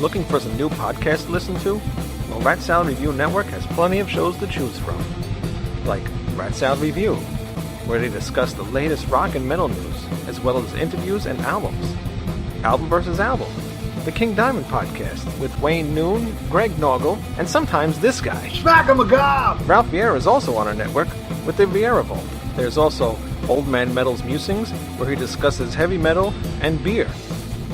Looking for some new podcasts to listen to? Well, Rat Salad Review Network has plenty of shows to choose from. Like Rat Salad Review, where they discuss the latest rock and metal news, as well as interviews and albums. Album versus Album, the King Diamond Podcast, with Wayne Noon, Greg Noggle, and sometimes this guy. Smack 'em a gob! Ralph Viera is also on our network with the Viera Vault. There's also Old Man Metal's Musings, where he discusses heavy metal and beer.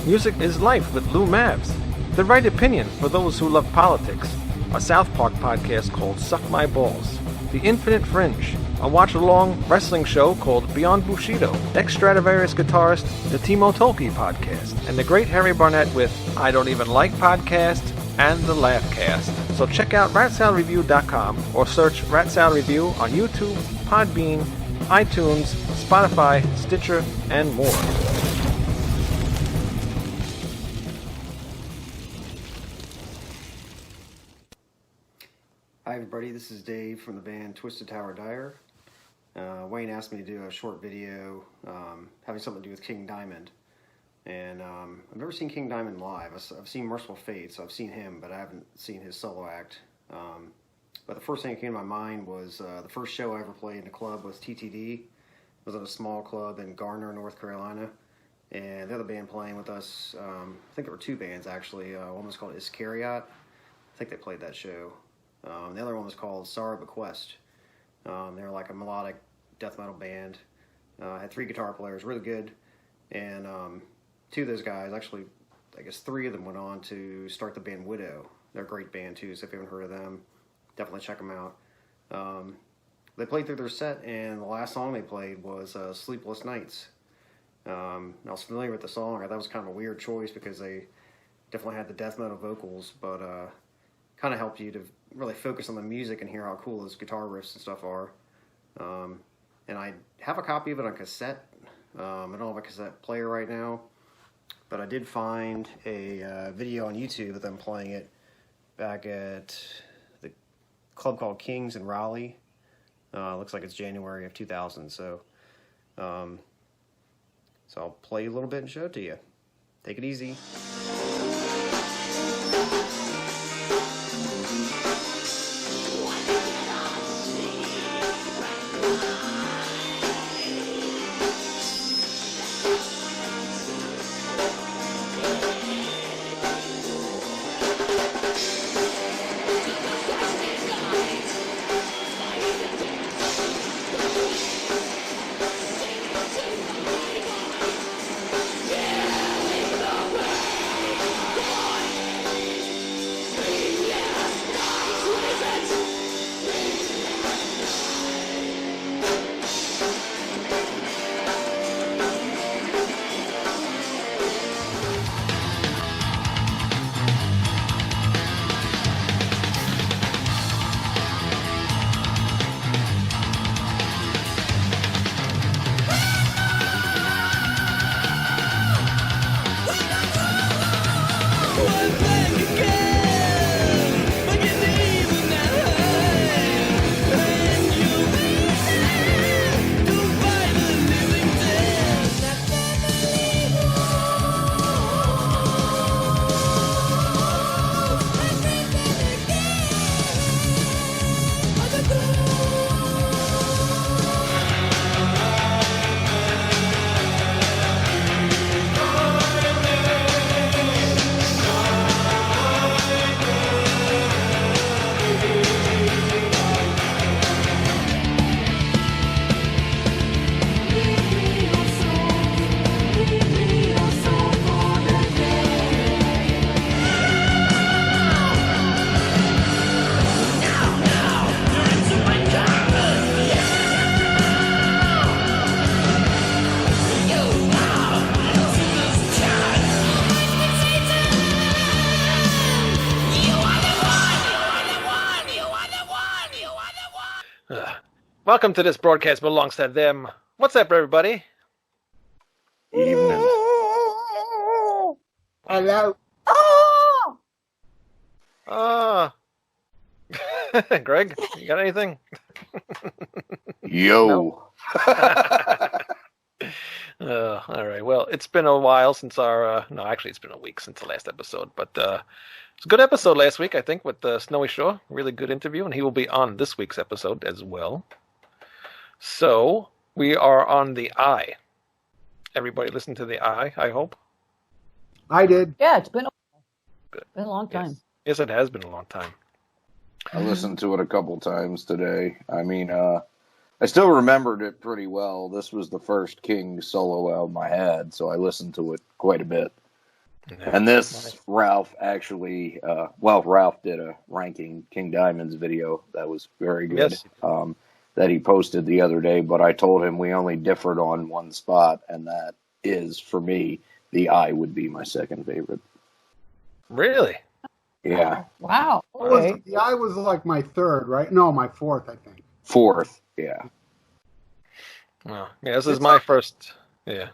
Music is Life with Lou Mavs. The Right Opinion for those who love politics. A South Park podcast called Suck My Balls. The Infinite Fringe, a watch-along wrestling show called Beyond Bushido. Ex-Stradivarius guitarist, the Timo Tolkki podcast. And the Great Harry Barnett with I Don't Even Like Podcast and the Laughcast. So check out ratsaladreview.com or search Rat Salad Review on YouTube, Podbean, iTunes, Spotify, Stitcher, and more. Hi everybody, this is Dave from the band Twisted Tower Dire. Wayne asked me to do a short video having something to do with King Diamond. And I've never seen King Diamond live. I've seen Merciful Fate, so I've seen him, but I haven't seen his solo act. But the first thing that came to my mind was the first show I ever played in a club was TTD. It was at a small club in Garner, North Carolina. And the other band playing with us, I think there were two bands actually. One was called Iscariot. I think they played that show. The other one was called Sorrow Bequest. They were like a melodic death metal band. Had three guitar players, really good. And two of those guys, actually, I guess three of them went on to start the band Widow. They're a great band too, so if you haven't heard of them, definitely check them out. They played through their set, and the last song they played was Sleepless Nights. I was familiar with the song. I thought it was kind of a weird choice because they definitely had the death metal vocals, but kind of helped you to really focus on the music and hear how cool those guitar riffs and stuff are. And I have a copy of it on cassette. I don't have a cassette player right now, but I did find a video on YouTube of them playing it back at the club called Kings in Raleigh. Looks like it's January of 2000, so I'll play a little bit and show it to you. Take it easy. Welcome to this broadcast belongs to them. What's up, everybody? Evening. Hello. Greg, you got anything? Yo. All right. Well, it's been a while since our. No, actually, it's been a week since the last episode. But it's a good episode last week, I think, with Snowy Shore. Really good interview, and he will be on this week's episode as well. So we are on the Eye. Everybody listen to the Eye, I hope. I did. Yeah, it's been Good. a long time. Yes, it has been a long time. I listened to it a couple times today. I mean, I still remembered it pretty well. This was the first King solo album I had, so I listened to it quite a bit. Yeah. And this, Ralph actually, Ralph did a ranking King Diamond's video that was very good, Yes. that he posted the other day, but I told him we only differed on one spot, and that is, for me, the Eye would be my second favorite. Really? Yeah. Wow. What was Okay. it? The Eye was like my third, right? No, my fourth, I think. Fourth, yeah. Well, yeah, this is my first. Yeah,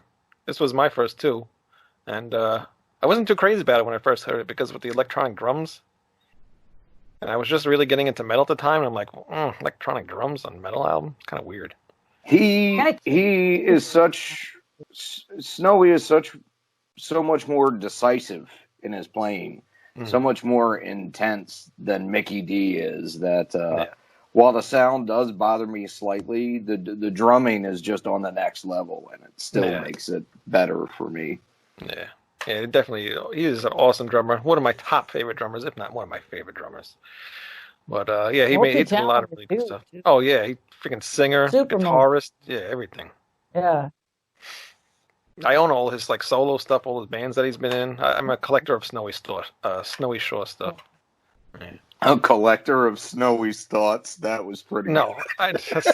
this was my first too, and I wasn't too crazy about it when I first heard it because with the electronic drums, and I was just really getting into metal at the time, and I'm like, electronic drums on metal album, it's kind of weird. He is such Snowy is so much more decisive in his playing, so much more intense than Mickey D is. That while the sound does bother me slightly, the drumming is just on the next level, and it still makes it better for me. Yeah, definitely. He is an awesome drummer. One of my top favorite drummers, if not one of my favorite drummers. But yeah, he did a lot of really good stuff. Too. Oh yeah, he freaking singer, guitarist, everything. Yeah. I own all his like solo stuff, all his bands that he's been in. I'm a collector of Snowy Shore stuff. Yeah. A collector of Snowy's thoughts. That was pretty. No, I just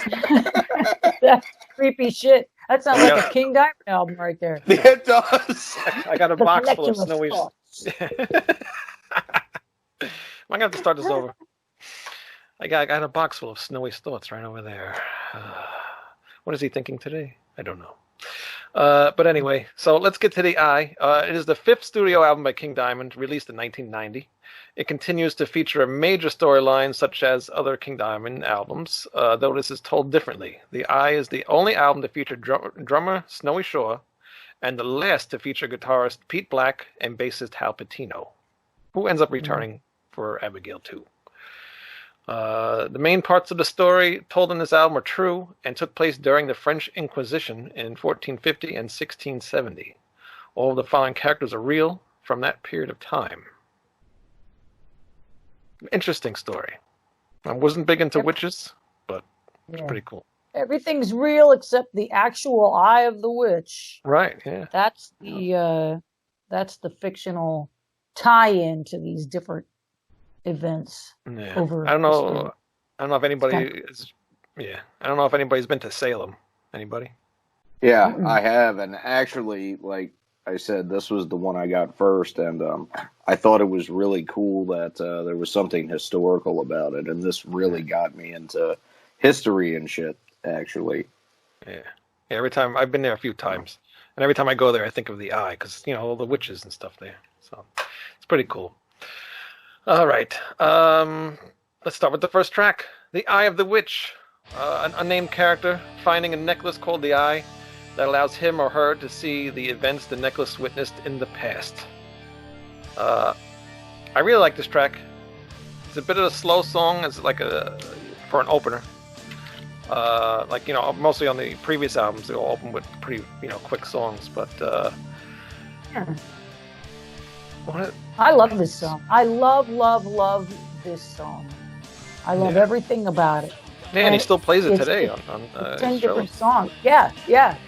That's creepy shit. That sounds like a King Diamond album right there. It does. I got a The box full of collection Snowy. thoughts. I'm gonna have to start this over. I got a box full of Snowy thoughts right over there. What is he thinking today? I don't know. But anyway, so let's get to the Eye. It is the fifth studio album by King Diamond, released in 1990. It continues to feature a major storyline such as other King Diamond albums, though this is told differently. The Eye is the only album to feature drummer Snowy Shore, and the last to feature guitarist Pete Blakk and bassist Hal Patino, who ends up returning for Abigail II. The main parts of the story told in this album are true and took place during the French Inquisition in 1450 and 1670. All of the following characters are real from that period of time. Interesting story. I wasn't big into witches, but it's pretty cool. Everything's real except the actual Eye of the Witch. Right, yeah. That's the fictional tie-in to these different events. Yeah. Over I don't know. history. I don't know if anybody is. Yeah, I don't know if anybody's been to Salem. Anybody? Yeah, I have, and actually, like I said, this was the one I got first, and I thought it was really cool that there was something historical about it, and this really got me into history and shit, actually. Yeah. Every time I've been there a few times, and every time I go there, I think of the Eye because all the witches and stuff there. So it's pretty cool. All right. Let's start with the first track, "The Eye of the Witch." An unnamed character finding a necklace called the Eye that allows him or her to see the events the necklace witnessed in the past. I really like this track. It's a bit of a slow song. It's like for an opener. Mostly on the previous albums, they all open with pretty, quick songs. But I love this song. I love this song. I love everything about it. Yeah, and he still plays it today on 10 his different shows. songs. Yeah.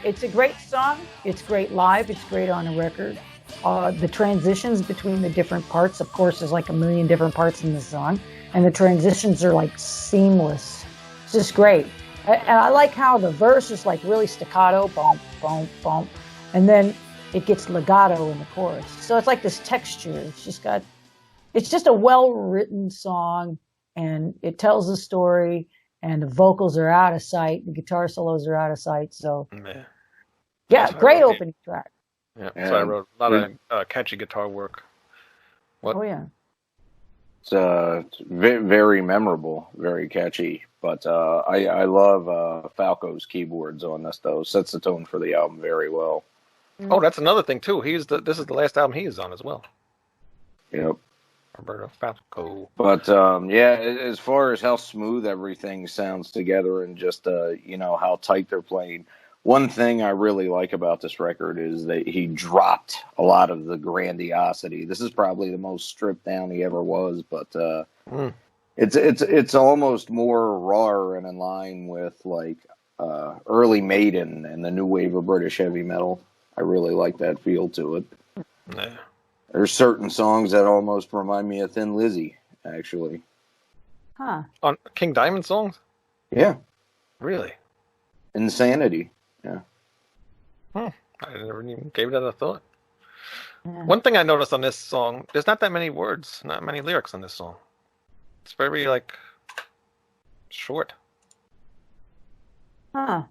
It's a great song. It's great live. It's great on a record. The transitions between the different parts, of course, there's like a million different parts in the song, and the transitions are like seamless. It's just great. And I like how the verse is like really staccato, bump, bump, bump, and then it gets legato in the chorus. So it's like this texture. It's just a well-written song, and it tells a story. And the vocals are out of sight. The guitar solos are out of sight. So, great opening track. Yeah, so I wrote a lot of catchy guitar work. What? Oh, yeah. It's very memorable, very catchy. But I love Falco's keyboards on this, though. Sets the tone for the album very well. Oh, that's another thing, too. This is the last album he is on as well. Yep. Roberto Falcao. But, yeah, as far as how smooth everything sounds together and just, how tight they're playing, one thing I really like about this record is that he dropped a lot of the grandiosity. This is probably the most stripped down he ever was, but it's almost more raw and in line with like early Maiden and the new wave of British heavy metal. I really like that feel to it. Yeah. There's certain songs that almost remind me of Thin Lizzy, actually. Huh. On King Diamond songs? Yeah. Really? Insanity. Yeah. I never even gave that a thought. Yeah. One thing I noticed on this song, there's not that many words, not many lyrics on this song. It's very, like, short. Huh.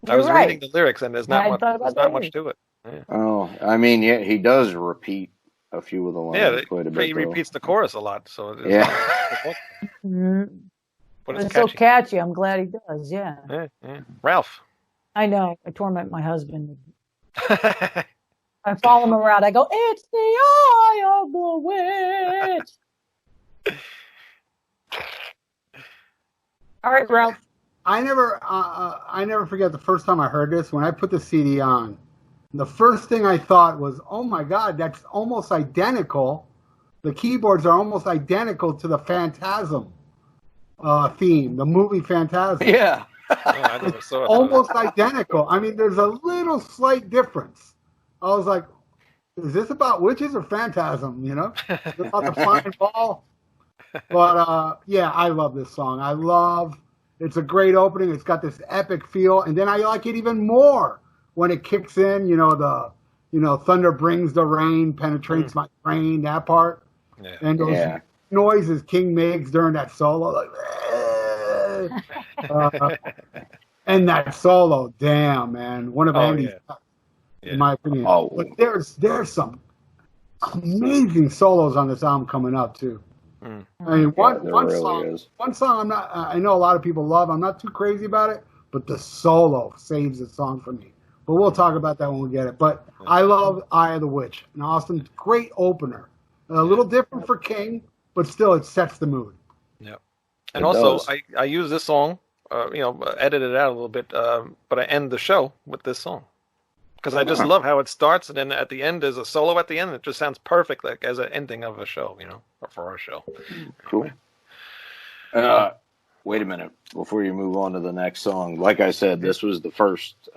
I was You're right. reading the lyrics, and there's not much to it. Yeah. Oh, I mean, yeah, he does repeat a few of the lines quite a bit. He repeats the chorus a lot, so Mhm. but It's it's so catchy. catchy. I'm glad he does. Yeah. Yeah. Ralph. I know. I torment my husband. I follow him around. I go, "It's the eye of the witch." All right, Ralph. I never forget the first time I heard this. When I put the CD on, the first thing I thought was, "Oh my God, that's almost identical." The keyboards are almost identical to the Phantasm theme, the movie Phantasm. Yeah. I never saw it. Almost identical. I mean, there's a little slight difference. I was like, "Is this about witches or Phantasm?" You know, is it about the flying ball. But yeah, I love this song. It's a great opening. It's got this epic feel, and then I like it even more when it kicks in. Thunder brings the rain, penetrates my brain. That part, and those noises King makes during that solo, like, and that solo, damn man, one of Andy's, in my opinion. Oh. But there's some amazing solos on this album coming up too. I mean, one song I know a lot of people love. I'm not too crazy about it, but the solo saves the song for me. But we'll talk about that when we get it. But I love Eye of the Witch. An awesome, great opener. A little different for King, but still it sets the mood. Yeah. And also, I use this song, edit it out a little bit, but I end the show with this song. Because I just love how it starts, and then at the end there's a solo at the end. It just sounds perfect, like as an ending of a show, or for our show. Cool. Wait a minute before you move on to the next song. Like I said, this was the first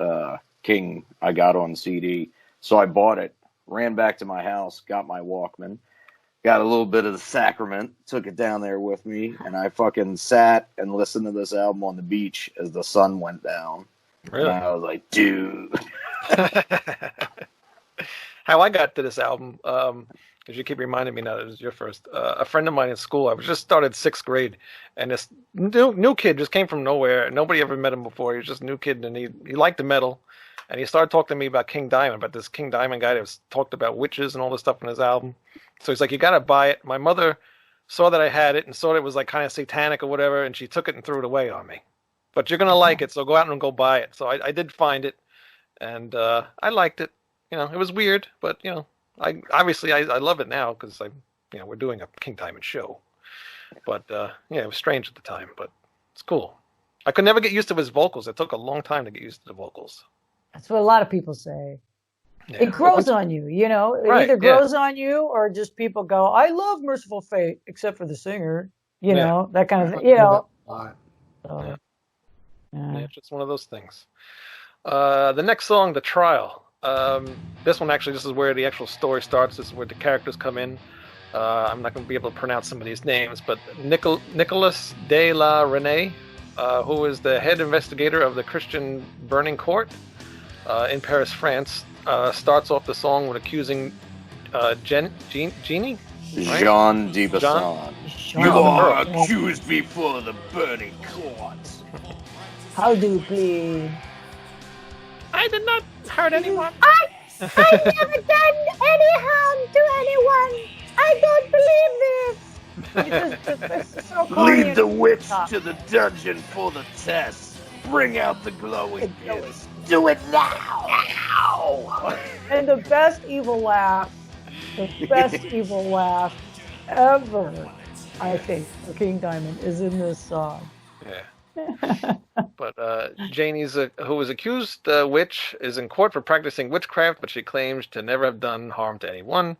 King I got on CD, so I bought it, ran back to my house, got my Walkman, got a little bit of the sacrament, took it down there with me, and I fucking sat and listened to this album on the beach as the sun went down. Really? And I was like, dude. How I got to this album, because you keep reminding me now that it was your first. A friend of mine in school, I just started 6th grade, and this new kid just came from nowhere. Nobody ever met him before. He was just a new kid, and he liked the metal. And he started talking to me about King Diamond, about this King Diamond guy that was talked about witches and all this stuff in his album. So he's like, "You got to buy it." My mother saw that I had it and saw it was like kind of satanic or whatever, and she took it and threw it away on me. But you're going to like it, so go out and go buy it. So I did find it, and I liked it. It was weird, but, I love it now because we're doing a King Diamond show. But, it was strange at the time, but it's cool. I could never get used to his vocals. It took a long time to get used to the vocals. That's what a lot of people say. Yeah. It grows on you, It either grows on you or just people go, "I love Merciful Fate," except for the singer, that kind of thing, Yeah. So, Yeah, it's just one of those things. The next song, The Trial. This one, actually, this is where the actual story starts. This is where the characters come in. I'm not going to be able to pronounce some of these names, but Nicolas de la Reynie, who is the head investigator of the Christian Burning Court in Paris, France, starts off the song with accusing Jeannie? Right? Jean de Bassan. You are accused before the burning court. How do you plead? I did not hurt anyone. I never done any harm to anyone. I don't believe this. This is so Lead the witch to the dungeon for the test. Bring out the glowing pins. Do it now! And the best evil laugh ever, I think, for King Diamond is in this song. Yeah. But Janie's, who was accused witch, is in court for practicing witchcraft, but she claims to never have done harm to anyone.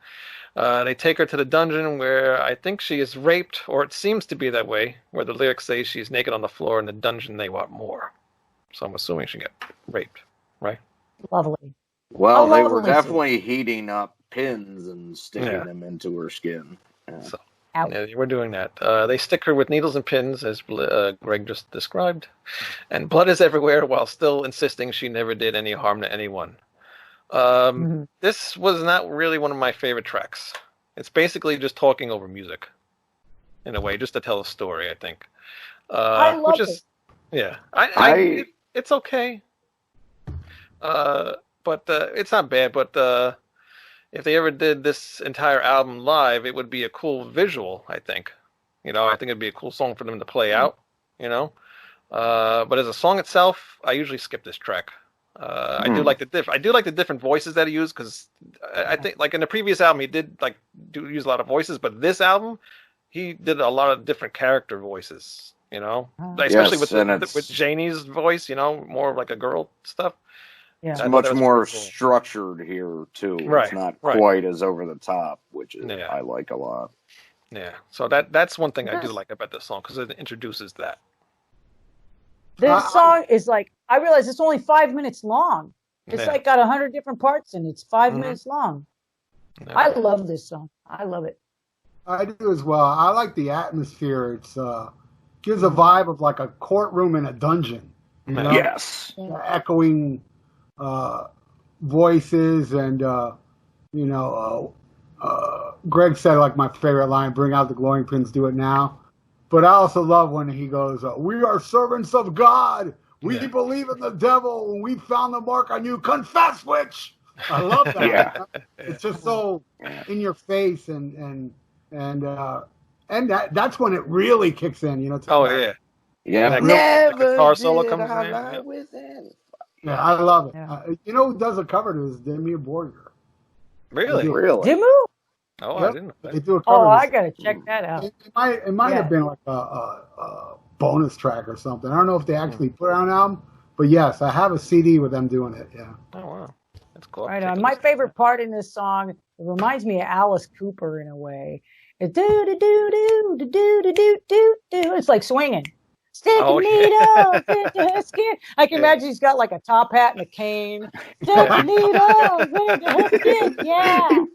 They take her to the dungeon where I think she is raped, or it seems to be that way, where the lyrics say she's naked on the floor in the dungeon, they want more. So I'm assuming she got raped, right? Lovely. Well, they were definitely heating up pins and sticking them into her skin. Yeah. So yeah, we're doing that. They stick her with needles and pins, as Greg just described, and blood is everywhere while still insisting she never did any harm to anyone. This was not really one of my favorite tracks. It's basically just talking over music, in a way, just to tell a story, I think. I love it. Yeah. It's okay. But it's not bad, but if they ever did this entire album live, it would be a cool visual, I think. I think it'd be a cool song for them to play out, But as a song itself, I usually skip this track. I do like the different voices that he used, because I think, like, in the previous album, he did use a lot of voices, but this album, he did a lot of different character voices, especially with Janie's voice, more like a girl stuff. Yeah. It's much more structured here too. Right, it's not quite as over the top, which is I like a lot. Yeah, so that's one thing I do like about this song, because it introduces that. This song is I realize it's only 5 minutes long. It's got 100 different parts and it's 5 minutes long. Yeah. I love this song. I love it. I do as well. I like the atmosphere. It's gives a vibe of like a courtroom in a dungeon. Yes. Echoing voices and Greg said, like, my favorite line, bring out the glowing pins, do it now. But I also love when he goes, we are servants of God. We believe in the devil. When we found the mark on you, confess witch. I love that. It's just so in your face, and that's when it really kicks in. Yeah. Never the guitar solo comes in. Yeah, I love it. Yeah. Who does a cover to this? Demi Borger. Really? Dimmu? Oh, I didn't know that. They do a cover I gotta check that out. It might have been like a bonus track or something. I don't know if they actually put out an album, but yes, I have a CD with them doing it. Yeah. Oh wow, that's cool. Right on. My favorite part in this song, it reminds me of Alice Cooper in a way. It do do do do do do do do do do. It's like swinging. Sticking needles into his skin. I can imagine he's got like a top hat and a cane. Sticking needles into his skin. Yeah.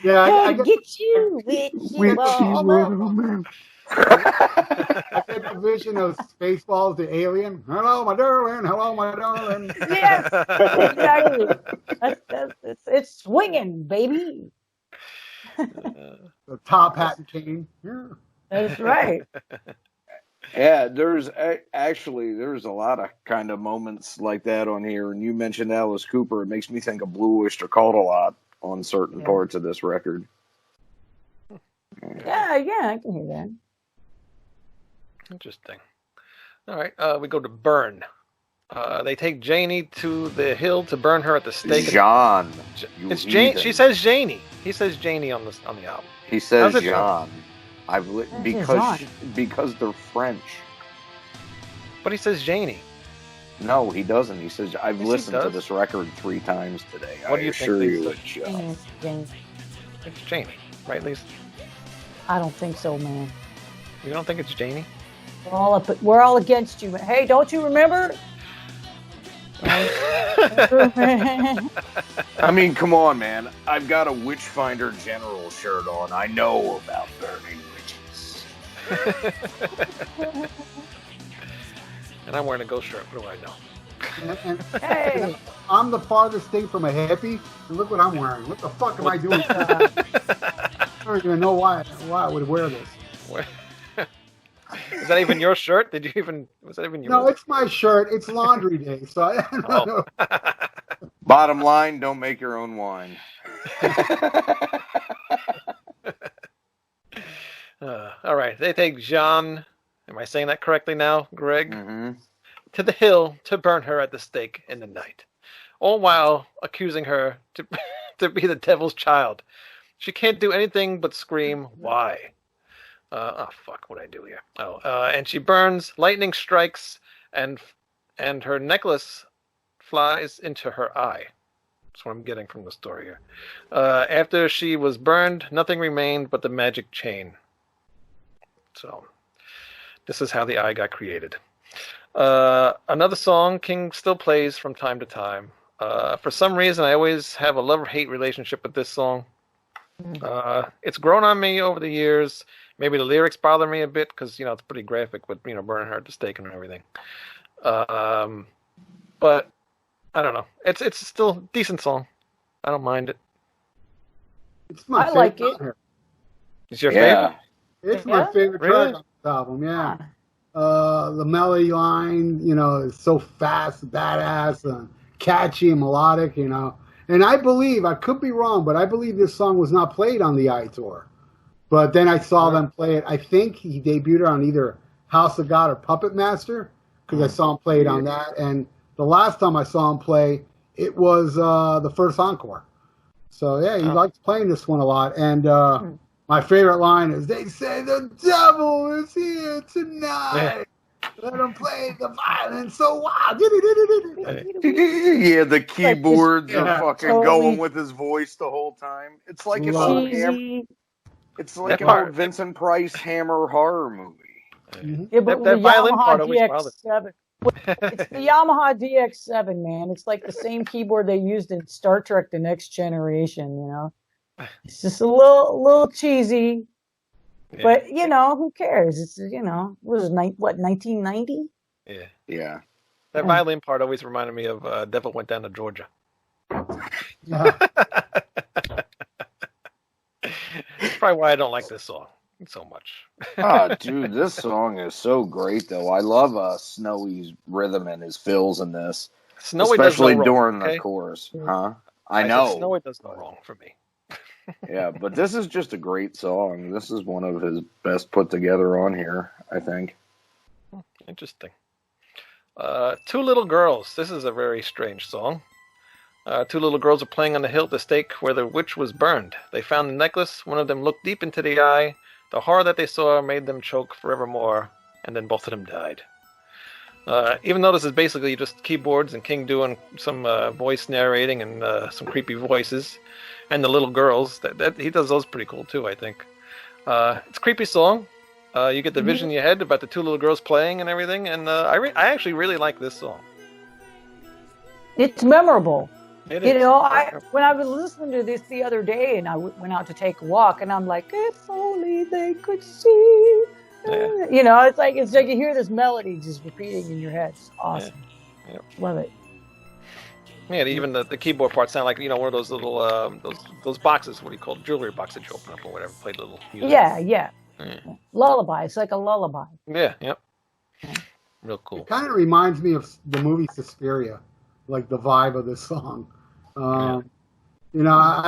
Yeah, I get you, witchy woman. I get the vision of Spaceballs, the alien. Hello, my darling. Hello, my darling. Yes, exactly. It's swinging, baby. The top hat and cane. Yeah. That's right. Yeah, there's a lot of kind of moments like that on here. And you mentioned Alice Cooper. It makes me think of Blue Oyster Cult a lot on certain parts of this record. Yeah, I can hear that. Interesting. All right, we go to burn. They take Janie to the hill to burn her at the stake. John. It's Jane. She says Janie. He says Janie on the album. He says John. Because they're French. But he says Janie. No, he doesn't. He says, I've Yes, listened to this record 3 times today. What do you assure think you they it's John. It's Janie, right, Lisa? I don't think so, man. You don't think it's Janie? We're all against you. Hey, don't you remember? I mean, come on, man. I've got a Witchfinder General shirt on. I know about burning witches. And I'm wearing a ghost shirt. What do I know? Hey, I'm the farthest thing from a hippie, and look what I'm wearing. What the fuck am I doing? I don't even know why I would wear this. Is that even your shirt? Was that even your? No, it's my shirt. It's laundry day, so I don't know. Bottom line, don't make your own wine. All right, they take Jean, am I saying that correctly now, Greg? Mm-hmm. To the hill to burn her at the stake in the night, all while accusing her to be the devil's child. She can't do anything but scream, why? Oh, fuck, what'd I do here? And she burns, lightning strikes, and her necklace flies into her eye. That's what I'm getting from the story here. After she was burned, nothing remained but the magic chain. So, this is how the eye got created. Another song King still plays from time to time. For some reason, I always have a love-hate relationship with this song. It's grown on me over the years. Maybe the lyrics bother me a bit because, it's pretty graphic with, burning her at the stake and everything. But I don't know. It's still a decent song. I don't mind it. It's my I like favorite it. on here. It's your favorite? It's my favorite Really? track on this album, yeah. The melody line, is so fast, badass, and catchy and melodic, And I believe, I could be wrong, but I believe this song was not played on the I Tour. But then I saw them play it. I think he debuted it on either House of God or Puppet Master, because I saw him play it on that. And the last time I saw him play, it was the first encore. So, yeah, he likes playing this one a lot. And my favorite line is, they say the devil is here tonight. Let him play the violin so wild. Yeah, the keyboards are fucking totally going with his voice the whole time. It's like an old it's like an old Vincent Price Hammer horror movie. Yeah, but That the violin Yamaha part always bothered DX7. It's the Yamaha DX7, man. It's like the same keyboard they used in Star Trek: The Next Generation. It's just a little cheesy, but who cares? It's what is it, 1990? Yeah. That violin part always reminded me of Devil Went Down to Georgia. That's probably why I don't like this song so much. Dude, this song is so great, though. I love Snowy's rhythm and his fills in this, Snowy especially does no during wrong, the chorus. I know. Snowy does no wrong for me. Yeah, but this is just a great song. This is one of his best put together on here, I think. Interesting. Two Little Girls. This is a very strange song. Two little girls are playing on the hill at the stake where the witch was burned. They found the necklace. One of them looked deep into the eye. The horror that they saw made them choke forevermore, and then both of them died. Even though this is basically just keyboards and King doing some voice narrating and some creepy voices, and the little girls, that he does those pretty cool too, I think. It's a creepy song. You get the vision in your head about the two little girls playing and everything, and I actually really like this song. It's memorable. It is. When I was listening to this the other day, and I went out to take a walk, and I'm like, if only they could see. Yeah. It's like you hear this melody just repeating in your head. It's awesome. Yeah. Love it. Yeah, even the keyboard parts sound like one of those little those boxes. What do you call it? Jewelry box that you open up or whatever. Play little music. Yeah. Lullaby. It's like a lullaby. Yeah. Yep. Real cool. It kind of reminds me of the movie Suspiria, like the vibe of this song. I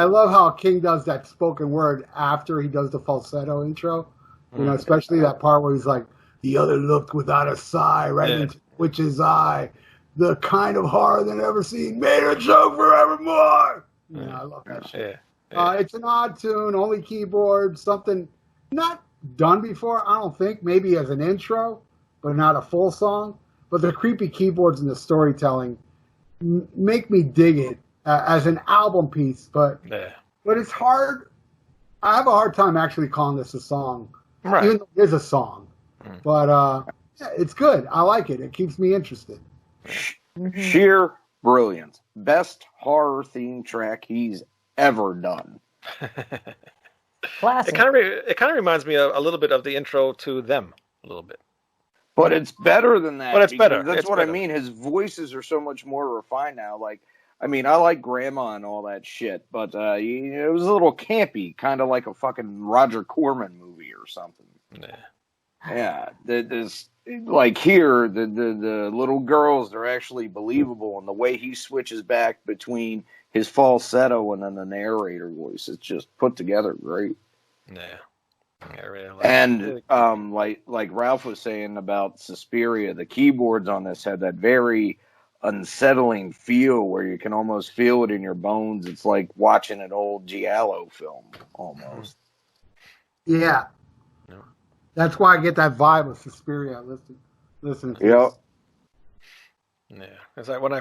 love how King does that spoken word after he does the falsetto intro. Especially that part where he's like, the other looked without a sigh right into the witch's eye. The kind of horror they never seen made her choke forevermore. I love that shit. It's an odd tune, only keyboard, something not done before, I don't think. Maybe as an intro, but not a full song. But the creepy keyboards and the storytelling make me dig it as an album piece. But it's hard. I have a hard time actually calling this a song. Right. Even though it is a song. But it's good. I like it. It keeps me interested. Sheer brilliance. Best horror theme track he's ever done. Classic. It kind of reminds me a little bit of the intro to Them, a little bit. But it's better than that. But it's better. That's it's what better. I mean. His voices are so much more refined now. I like Grandma and all that shit, but it was a little campy, kind of like a fucking Roger Corman movie or something. Yeah. Like here, the little girls, they're actually believable, and the way he switches back between his falsetto and then the narrator voice, it's just put together great. Yeah. I really like And like Ralph was saying about Suspiria, the keyboards on this had that very unsettling feel where you can almost feel it in your bones. It's like watching an old Giallo film almost. Yeah. No. That's why I get that vibe of Suspiria. Listen to Yep. Yeah, it's like when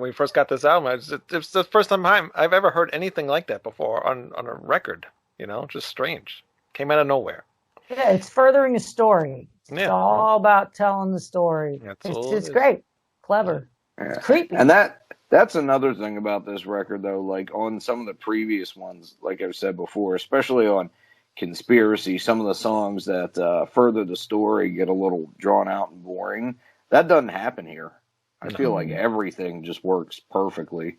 we first got this album, it's the first time I've ever heard anything like that before on a record. You know, just strange. Came out of nowhere. Yeah, it's furthering a story. It's Yeah. all about telling the story. That's all It's it is. great, clever, Yeah. it's creepy. And that's another thing about this record, though. Like on some of the previous ones, like I've said before, especially on Conspiracy, some of the songs that further the story get a little drawn out and boring. That doesn't happen here. I feel like everything just works perfectly.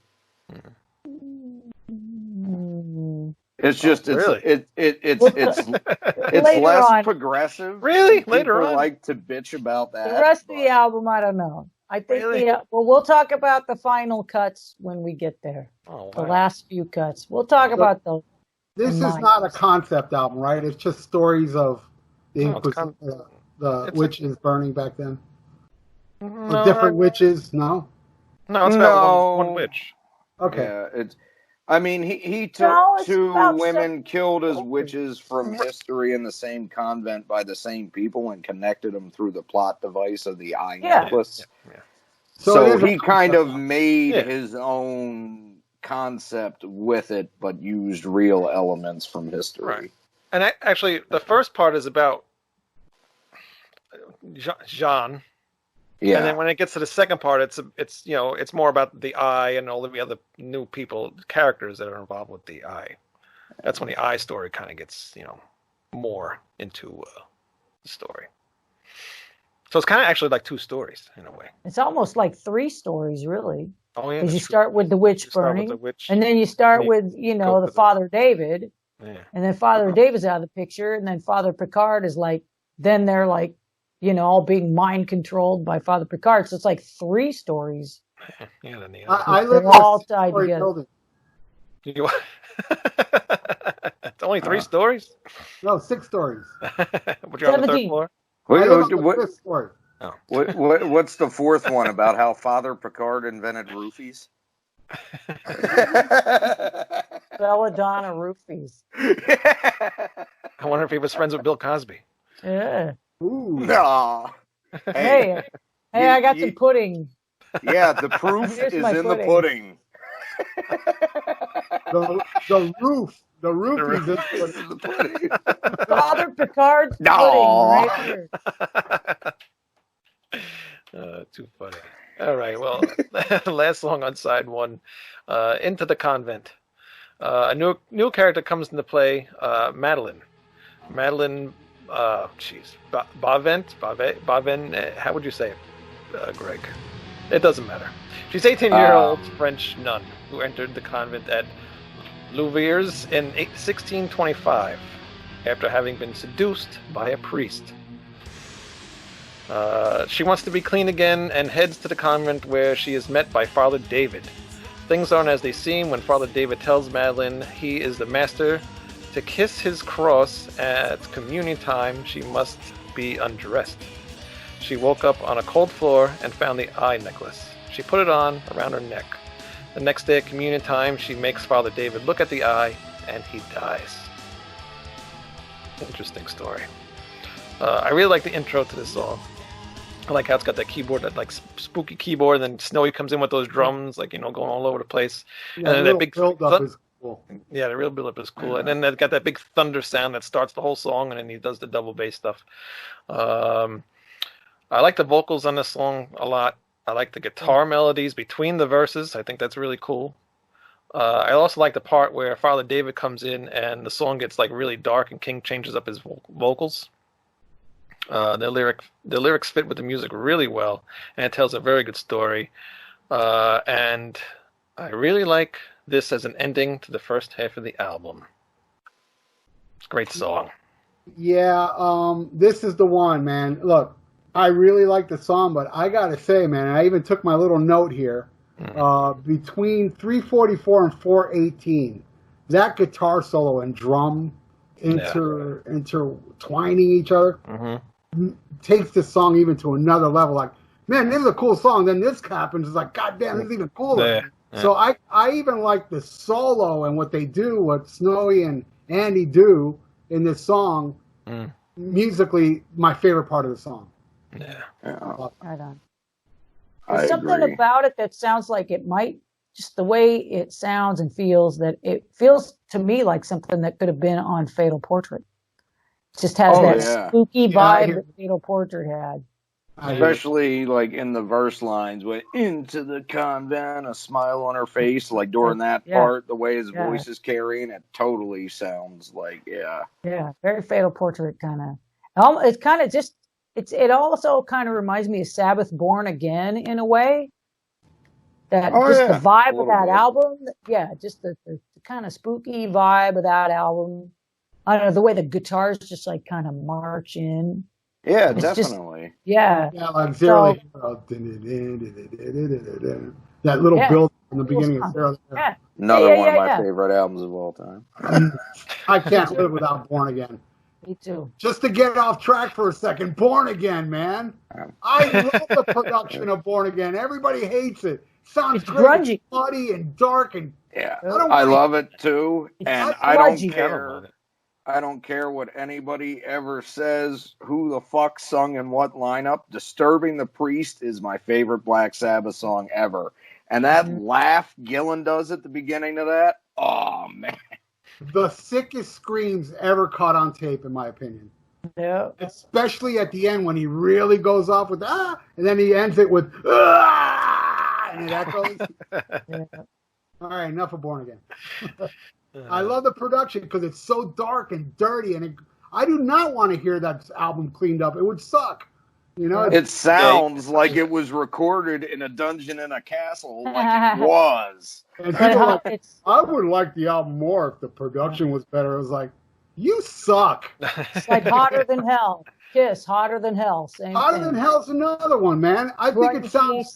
It's just it's Later less on. progressive. Really? People Later on? like to bitch about that. The rest of but- the album, I don't know. I think Really? we'll talk about the final cuts when we get there. Oh, The wow. last few cuts. We'll talk about those. This is Mine. not a concept album, right? It's just stories of the No, it's Inquisition, the it's witches burning back then. No, The different witches, no? No, it's about one witch. Okay. Yeah, it's. I mean, he took No, it's two about women killed as witches from history in the same convent by the same people and connected them through the plot device of the eye Yeah. necklace. Yeah. So it So is a he kind of concept. made Yeah. his own concept with it, but used real elements from history. Right. And actually, the first part is about Jean. Yeah. And then when it gets to the second part, it's more about the eye and all the other new characters that are involved with the eye. That's when the eye story kind of gets more into the story. So it's kind of actually like two stories in a way. It's almost like three stories, really. Oh yeah. Because you that's true. start with the witch You start with burning, the witch. and then you start and with, go the to Father David, Yeah. and then Father David's out of the picture, and then Father Picard is like, then they're like, all being mind controlled by Father Picard. So it's like three stories. Yeah. Then the I They're live in all a tied story together. building. It's only three stories. No, 6 stories. But you're on the third 17. floor. I live on the What, 5th story. what's the fourth one about how Father Picard invented roofies? Belladonna roofies. I wonder if he was friends with Bill Cosby. Yeah. Ooh. Nah. Hey, I got some pudding. Yeah, the proof Here's is my in pudding. the pudding. The roof is Is in the pudding. Father Picard's No. pudding right here. Too funny. All right, well, last song on side one, Into the Convent. A new character comes into play, Madeline. Madeline, Bavent, how would you say it, Greg? It doesn't matter. She's 18-year-old French nun who entered the convent at Louviers in 1625 after having been seduced by a priest. She wants to be clean again and heads to the convent where she is met by Father David. Things aren't as they seem when Father David tells Madeline he is the master. To kiss his cross at communion time, she must be undressed. She woke up on a cold floor and found the eye necklace. She put it on around her neck. The next day at communion time, she makes Father David look at the eye, and he dies. Interesting story. I really like the intro to this song. I like how it's got that keyboard, that like spooky keyboard, and then Snowy comes in with those drums, like going all over the place. Yeah, And then the that big build-up is cool. Yeah, the real build-up is cool. And then they've got that big thunder sound that starts the whole song, and then he does the double bass stuff. I like the vocals on this song a lot. I like the guitar melodies between the verses. I think that's really cool. I also like the part where Father David comes in and the song gets like really dark and King changes up his vocals. The lyrics fit with the music really well, and it tells a very good story. And I really like this as an ending to the first half of the album. It's a great song. Yeah, this is the one, man. Look, I really like the song, but I gotta say, man, I even took my little note here. Between 344 and 418, that guitar solo and drum intertwining each other, takes the song even to another level. Like, man, this is a cool song. Then this happens. It's like, God damn, this is even cooler. Yeah. So I even like the solo and what they do, what Snowy and Andy do in this song. Musically, my favorite part of the song. Yeah. Right on. I There's something agree. about it that sounds like it might, just the way it sounds and feels, that it feels to me like something that could have been on Fatal Portrait. It just has that spooky vibe that Fatal Portrait had. Especially like in the verse lines, went into the convent, a smile on her face, like during that part, the way his voice is carrying, it totally sounds like, very Fatal Portrait kind of. It's kind of just, it also kind of reminds me of Sabbath Born Again in a way. That the vibe of that album, just the kind of spooky vibe of that album. I don't know, the way the guitars just like kind of march in. Yeah, it's definitely. Like Zero Hero. That little build in the beginning of Zero Hero. Another one of my favorite albums of all time. I can't live without Born Again. Me too. Just to get off track for a second, Born Again, man. I love the production of Born Again. Everybody hates it. Sounds great, grungy, muddy and dark, and I love it too. And I don't grungy. care. I don't care what anybody ever says. Who the fuck sung in what lineup? "Disturbing the Priest" is my favorite Black Sabbath song ever. And that laugh Gillan does at the beginning of that, oh man. The sickest screams ever caught on tape, in my opinion. Yeah. Especially at the end when he really goes off with and then he ends it with and it echoes. All right, enough of Born Again. I love the production because it's so dark and dirty, and I do not want to hear that album cleaned up. It would suck. You know, it sounds like it was recorded in a dungeon in a castle, like it was. And people are like, I would like the album more if the production was better. It was like, you suck. It's like Hotter Than Hell. Kiss, Hotter Than Hell. Same Hotter thing. Than Hell's another one, man. I think it sounds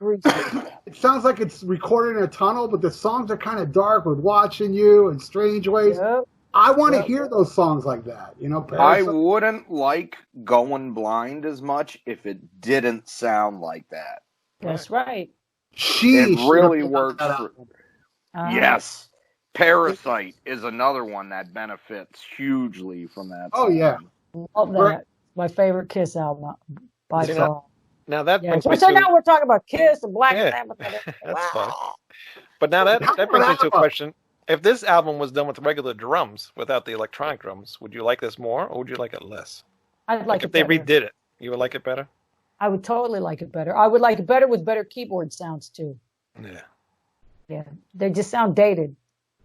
it sounds like it's recorded in a tunnel, but the songs are kind of dark with "Watching You" and "Strange Ways." Yep. I want to hear those songs like that. You know, I wouldn't like "Going Blind" as much if it didn't sound like that. That's right. It really works. Yes. "Parasite" is another one that benefits hugely from that song. Oh, yeah. Love that. My favorite Kiss album by far. Now that brings me so to... now we're talking about Kiss and Black Sabbath. That's fine. But now that brings me to a question. If this album was done with regular drums, without the electronic drums, would you like this more or would you like it less? I'd like it if they better. redid it, you would like it better? I would totally like it better. I would like it better with better keyboard sounds too. Yeah. Yeah. They just sound dated.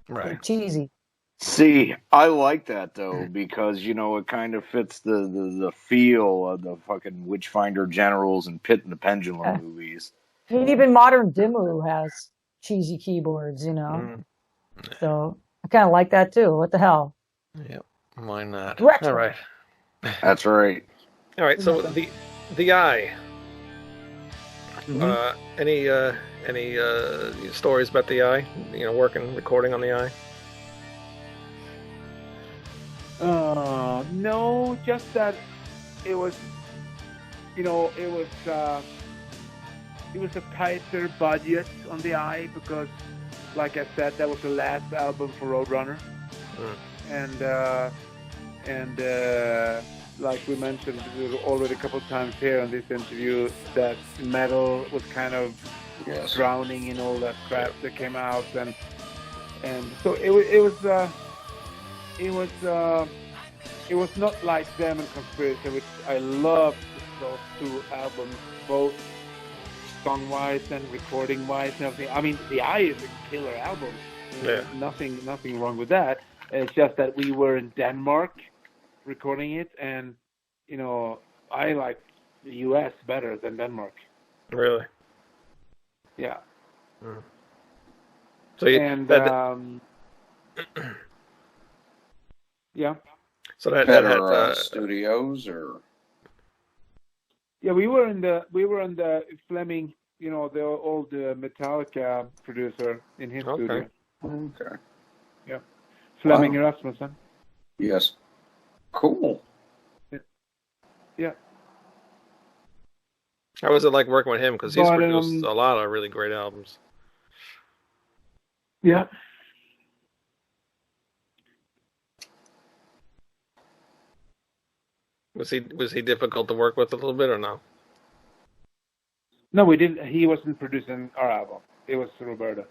Right. They're cheesy. See, I like that though because it kind of fits the feel of the fucking Witchfinder Generals and Pit and the Pendulum movies. And even modern Dimmu has cheesy keyboards, So I kind of like that too. What the hell? Yep. Why not? Retro. All right. That's right. All right. So the eye. Any stories about the eye? Recording on the eye. No, just that it was, it was a tighter budget on the Eye because, like I said, that was the last album for Roadrunner, and like we mentioned already a couple of times here in this interview, that metal was kind of drowning in all that crap that came out, and so it was not like them and Conspiracy, which I loved those two albums, both song-wise and recording-wise and everything. I mean, The Eye is a killer album. Nothing wrong with that. It's just that we were in Denmark recording it, and I like the U.S. better than Denmark. Really? Yeah. So you, yeah. So that had studios or. Yeah, we were in the Fleming, the old Metallica producer in his studio. Okay. Yeah, Fleming Rasmussen. Yes. Cool. Yeah. How was it like working with him? Because he's But, produced a lot of really great albums. Yeah. Was he difficult to work with a little bit or no? No, we didn't. He wasn't producing our album. It was Roberto.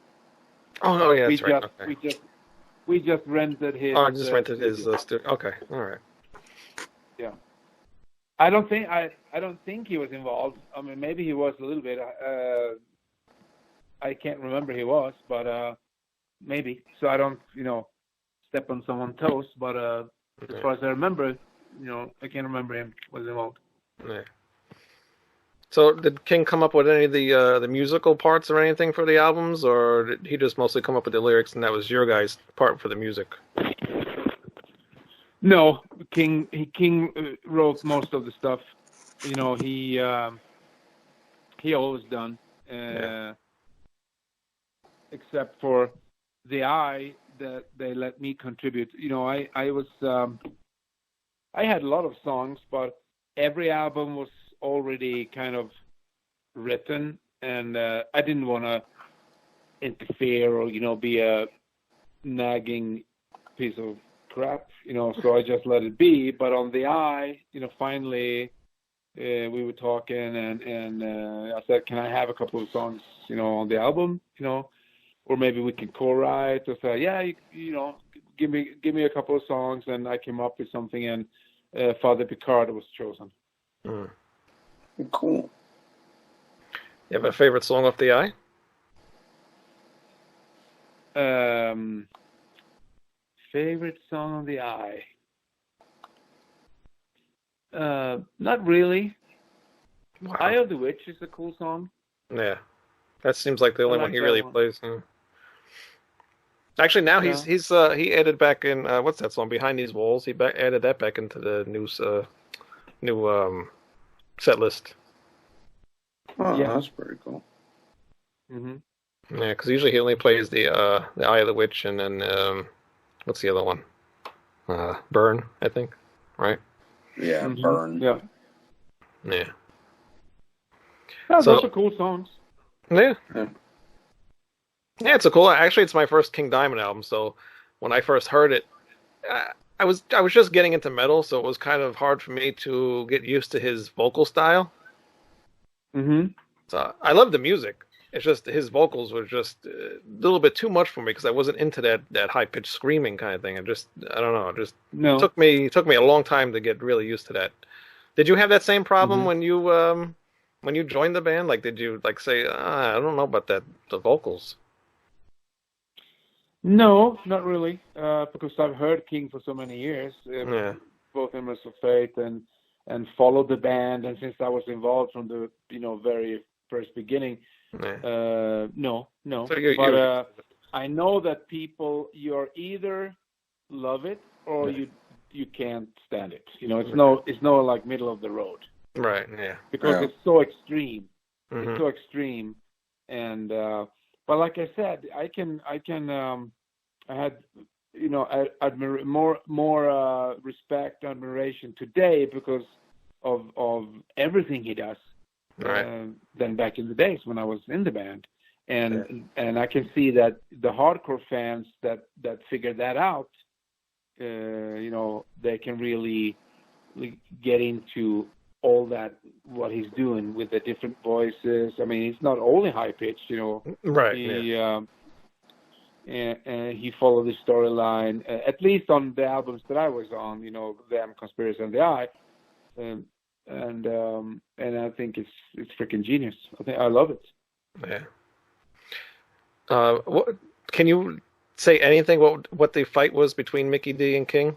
Oh no, yeah, we that's right. just Okay. we just rented his. Oh, I just rented his studio. Okay, all right. Yeah. I don't think he was involved. I mean, maybe he was a little bit. I can't remember he was, but maybe. So I don't, step on someone's toes. But as far as I remember, I can't remember him was involved. Yeah. So did King come up with any of the musical parts or anything for the albums, or did he just mostly come up with the lyrics and that was your guys' part for the music? No, King wrote most of the stuff. He always done, except for the eye that they let me contribute. I was I had a lot of songs, but every album was already kind of written, and I didn't want to interfere or be a nagging piece of crap, so I just let it be. But on the eye, finally we were talking, and I said, can I have a couple of songs on the album, or maybe we can co-write. Or say, yeah, give me a couple of songs, and I came up with something, and Father Picard was chosen. Cool. You have a favorite song off the eye? Favorite song on the eye? Not really. Wow. Eye of the Witch is a cool song. Yeah, that seems like the only one he really plays. Yeah. Actually, now he added back in what's that song? Behind These Walls. He added that back into the new set list. Oh, yeah, that's pretty cool. Mm-hmm. Yeah, because usually he only plays the Eye of the Witch, and then what's the other one? Burn, I think. Right? Yeah, Mm-hmm. Burn. Yeah. Yeah. Those are cool songs. Yeah. Yeah, it's a cool. Actually, it's my first King Diamond album. So when I first heard it, I was just getting into metal, so it was kind of hard for me to get used to his vocal style. Mm-hmm. So I love the music. It's just his vocals were just a little bit too much for me because I wasn't into that high pitched screaming kind of thing. I don't know. It just took me a long time to get really used to that. Did you have that same problem when you joined the band? Like, did you say I don't know about the vocals? No, not really, because I've heard King for so many years, both in of Faith and followed the band, and since I was involved from the very first beginning, no. So I know that people, you're either love it or you can't stand it. It's no like middle of the road, right? Yeah, because it's so extreme. It's so extreme, and but like I said, I had more respect, admiration today because of everything he does, than back in the days when I was in the band, and I can see that the hardcore fans that figured that out, they can really get into all that, what he's doing with the different voices. I mean, it's not only high pitched, Right. And he followed the storyline, at least on the albums that I was on, Them, Conspiracy, and the Eye, and I think it's freaking genius. I love it. Yeah. Can you say anything what the fight was between Mikkey D and King?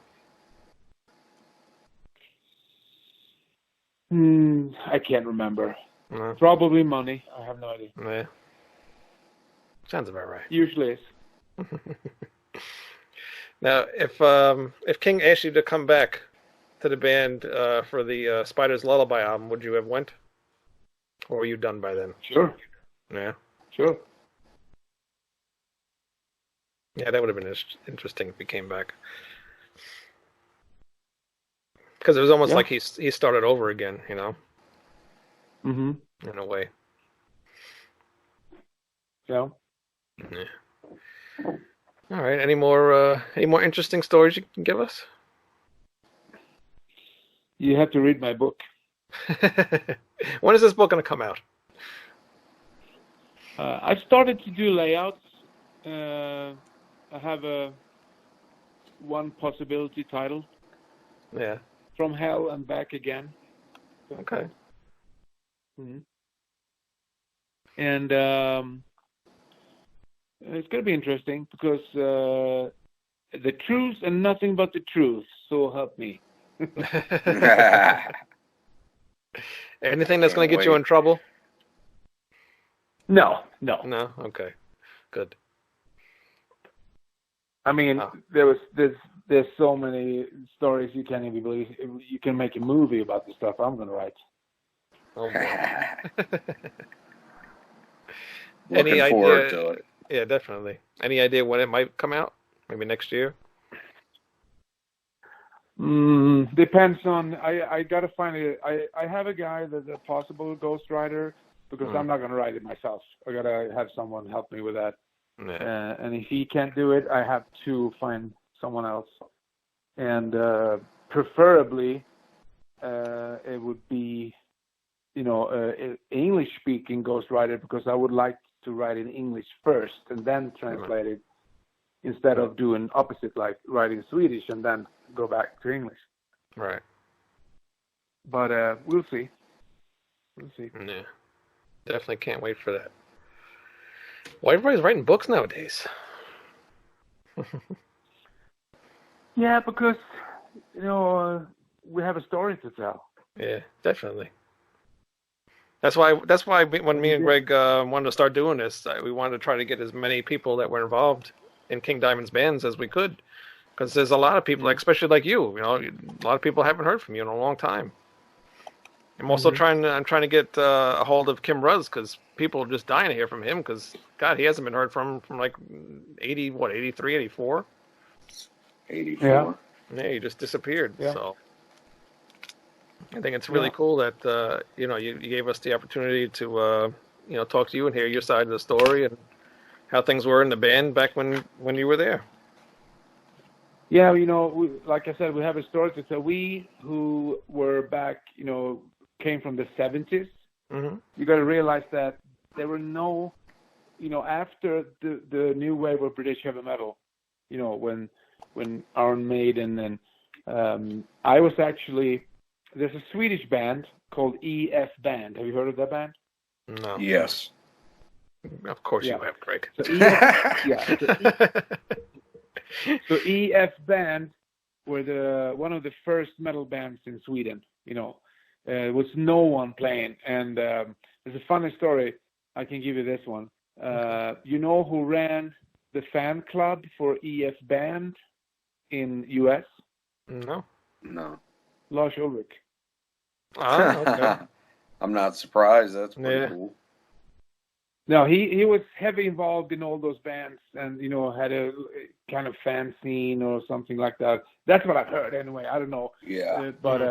I can't remember. Probably money. I have no idea. Yeah. Sounds about right. Usually is. Now, if King asked you to come back to the band for the Spider's Lullaby album, would you have went? Or were you done by then? Sure. Yeah. Sure. Yeah, that would have been interesting if he came back. Because it was almost Yeah. like he started over again, you know, Mm-hmm. in a way. Yeah. Yeah. All right. Any more interesting stories you can give us? You have to read my book. When is this book going to come out? I started to do layouts. I have one possibility title, Yeah. From Hell and Back Again. Okay. Mm-hmm. And it's going to be interesting because the truth and nothing but the truth, so help me. Anything that's going to Can't get you wait. in trouble? No. No. Okay. Good. I mean, Oh. there's so many stories you can't even believe. You can make a movie about the stuff I'm going to write. Oh boy. Looking Any forward idea? to it. Yeah, definitely. Any idea when it might come out? Maybe next year. Depends on. I got to find it. I have a guy that's a possible ghostwriter because I'm not going to write it myself. I got to have someone help me with that. Yeah. And if he can't do it, I have to find someone else. And preferably, it would be, English-speaking ghostwriter because I would like to write in English first and then translate it instead of doing opposite, like writing Swedish and then go back to English. Right. But we'll see. Yeah. Definitely can't wait for that. Why everybody's writing books nowadays? Yeah, because we have a story to tell. Yeah, definitely. That's why when me and Greg wanted to start doing this, we wanted to try to get as many people that were involved in King Diamond's bands as we could, because there's a lot of people, especially like you. A lot of people haven't heard from you in a long time. I'm also trying to get a hold of Kim Ruz because people are just dying to hear from him because God, he hasn't been heard from like 83, 84. 84. Yeah. Yeah, he just disappeared. Yeah. So I think it's really cool that you gave us the opportunity to talk to you and hear your side of the story and how things were in the band back when you were there. Yeah, like I said, we have a story to tell. We who were back, came from the 70s. Mm-hmm. You got to realize that there were no, after the new wave of British heavy metal, when Iron Maiden and I was actually, there's a Swedish band called EF Band. Have you heard of that band? No. Yes. Of course you have, Greg. So EF, So EF Band were one of the first metal bands in Sweden. There was no one playing, and there's a funny story. I can give you this one. You know who ran the fan club for EF Band in US? No. Lars Ulrich. Oh, okay. I'm not surprised. That's pretty cool. No, he was heavily involved in all those bands and, had a kind of fan scene or something like that. That's what I've heard anyway. I don't know. Yeah. But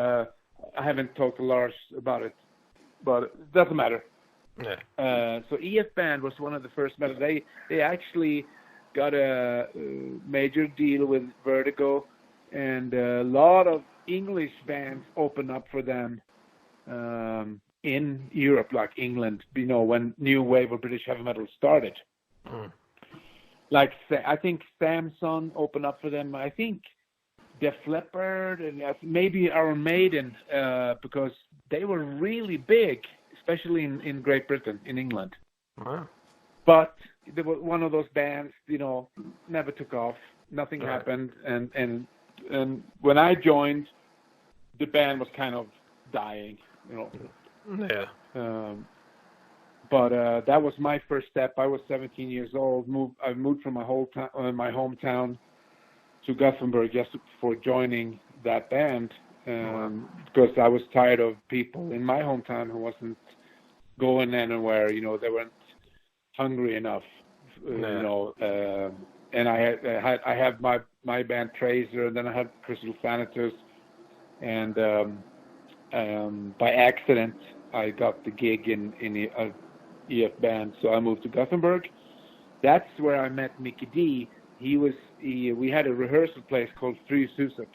I haven't talked to Lars about it. But it doesn't matter. Yeah. So EF Band was one of the first metal. They actually got a major deal with Vertigo, and a lot of English bands opened up for them in Europe, like England, when new wave of British heavy metal started. Like, I think Samson opened up for them. I think Def Leppard and maybe Iron Maiden, because they were really big, especially in Great Britain, in England. Wow. But they were one of those bands, never took off. Nothing happened. And when I joined, the band was kind of dying, Yeah. But that was my first step. I was 17 years old. I moved from my hometown to Gothenburg just for joining that band, because I was tired of people in my hometown who wasn't going anywhere. They weren't hungry enough. And I had my band Tracer, and then I had Crystal Thanatos, and by accident I got the gig in the EF band, so I moved to Gothenburg. That's where I met Mickey D. We had a rehearsal place called Fryshuset,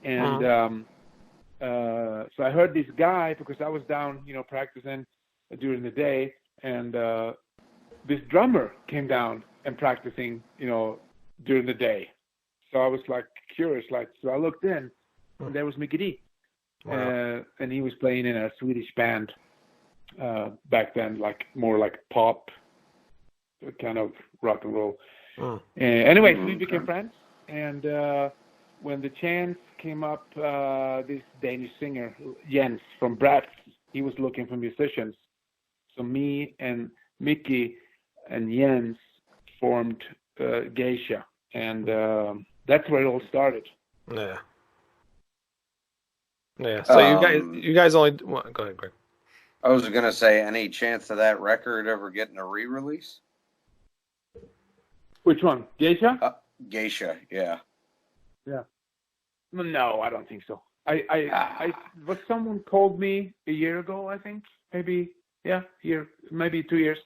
and so I heard this guy because I was down, practicing during the day, and this drummer came down and practicing, during the day. So I was like curious, so I looked in, and there was Mickey D. Wow. And he was playing in a Swedish band back then, more like pop, kind of rock and roll. Anyway, we became friends, and when the chance came up, this Danish singer, Jens from Bratz, he was looking for musicians. So me and Mickey and Jens formed Geisha, and that's where it all started. Yeah. Yeah. So you guys only well, go ahead, Greg. I was going to say, any chance of that record ever getting a re-release? Which one? Geisha? Geisha, yeah. Yeah. No, I don't think so. But someone called me a year ago, I think, maybe 2 years,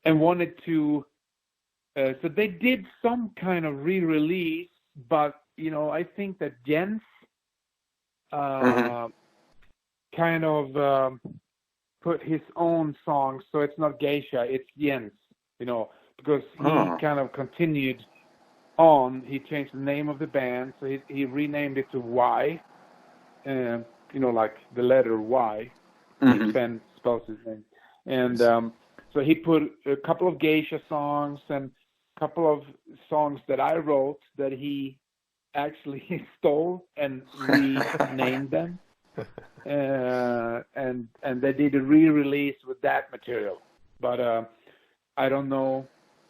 and wanted to. So they did some kind of re-release, but I think that Jens kind of put his own songs, so it's not Geisha, it's Jens, because he kind of continued on. He changed the name of the band, so he renamed it to Y, like the letter Y. Ben spells his name. And so he put a couple of Geisha songs and a couple of songs that I wrote that he actually stole and renamed them. And they did a re-release with that material. But I don't know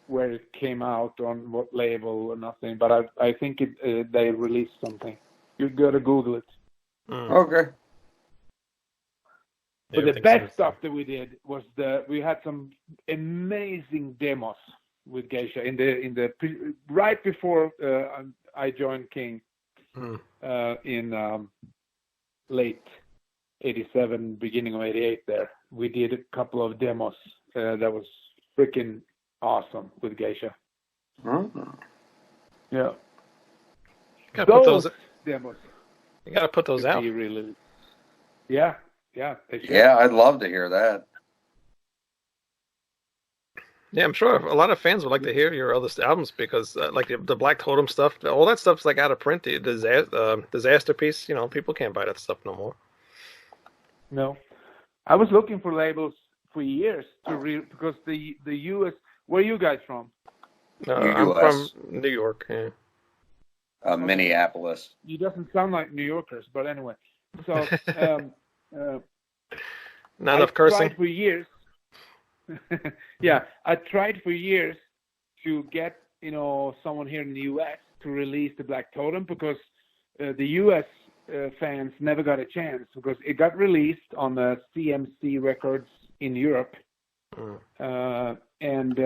where it came out, on what label or nothing. But I think they released something. You got to Google it. Okay. But the best stuff that we did was we had some amazing demos with Geisha in the right before I joined King in late '87, beginning of '88. There we did a couple of demos that was freaking awesome with Geisha. Yeah, those demos. You gotta put those out. Really, yeah. Yeah, I'd love to hear that. Yeah, I'm sure a lot of fans would like to hear your other albums because, like the Black Totem stuff, all that stuff's like out of print. The Disaster Piece, people can't buy that stuff no more. No, I was looking for labels for years because the U.S. Where are you guys from? I'm from New York. Yeah. Minneapolis. You doesn't sound like New Yorkers, but anyway. So. Not enough cursing. I tried for years. Yeah, I tried for years to get someone here in the U.S. to release the Black Totem because the U.S. Fans never got a chance because it got released on the CMC records in Europe and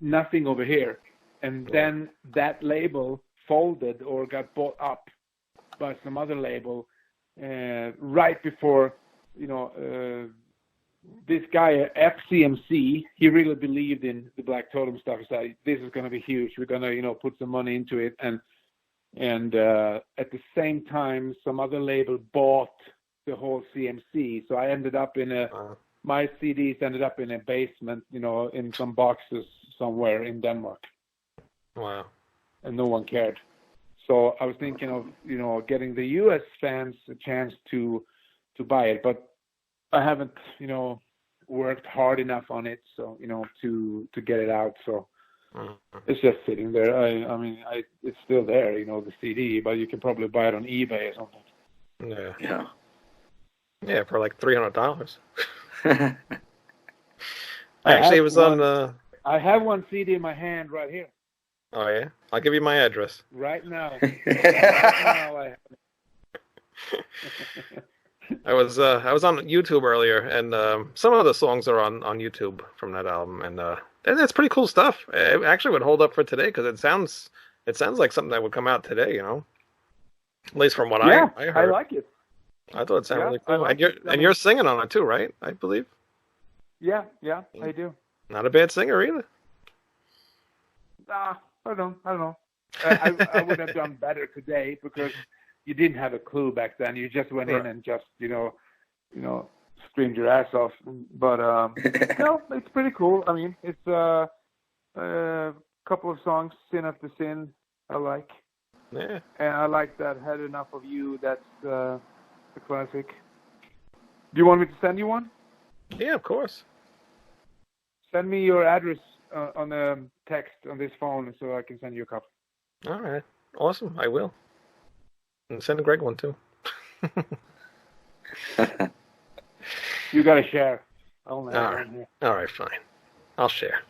nothing over here. And then that label folded or got bought up by some other label right before. This guy at FCMC, he really believed in the Black Totem stuff. He said, this is going to be huge. We're going to, put some money into it. And at the same time, some other label bought the whole CMC. So I ended up my CDs ended up in a basement, in some boxes somewhere in Denmark. Wow. And no one cared. So I was thinking of, getting the U.S. fans a chance to buy it, but I haven't, worked hard enough on it, so to get it out. So it's just sitting there. I mean, it's still there, the CD, but you can probably buy it on eBay or something. Yeah, for like $300. Actually, it was on. I have one CD in my hand right here. Oh yeah, I'll give you my address. Right now. I was on YouTube earlier, and some of the songs are on YouTube from that album, and it's pretty cool stuff. It actually would hold up for today because it sounds like something that would come out today, At least from what I heard. I like it. I thought it sounded really cool. like and you're singing on it too, right? I believe. Yeah, I do. Not a bad singer either. I don't know. I would have done better today because you didn't have a clue back then. You just went in and just screamed your ass off. But no, it's pretty cool. I mean, it's a couple of songs, "Sin After Sin," I like. Yeah. And I like that "Had Enough of You." That's the classic. Do you want me to send you one? Yeah, of course. Send me your address on a text on this phone so I can send you a copy. All right. Awesome. I will. And send Greg one too. You got to share. All right, fine. I'll share.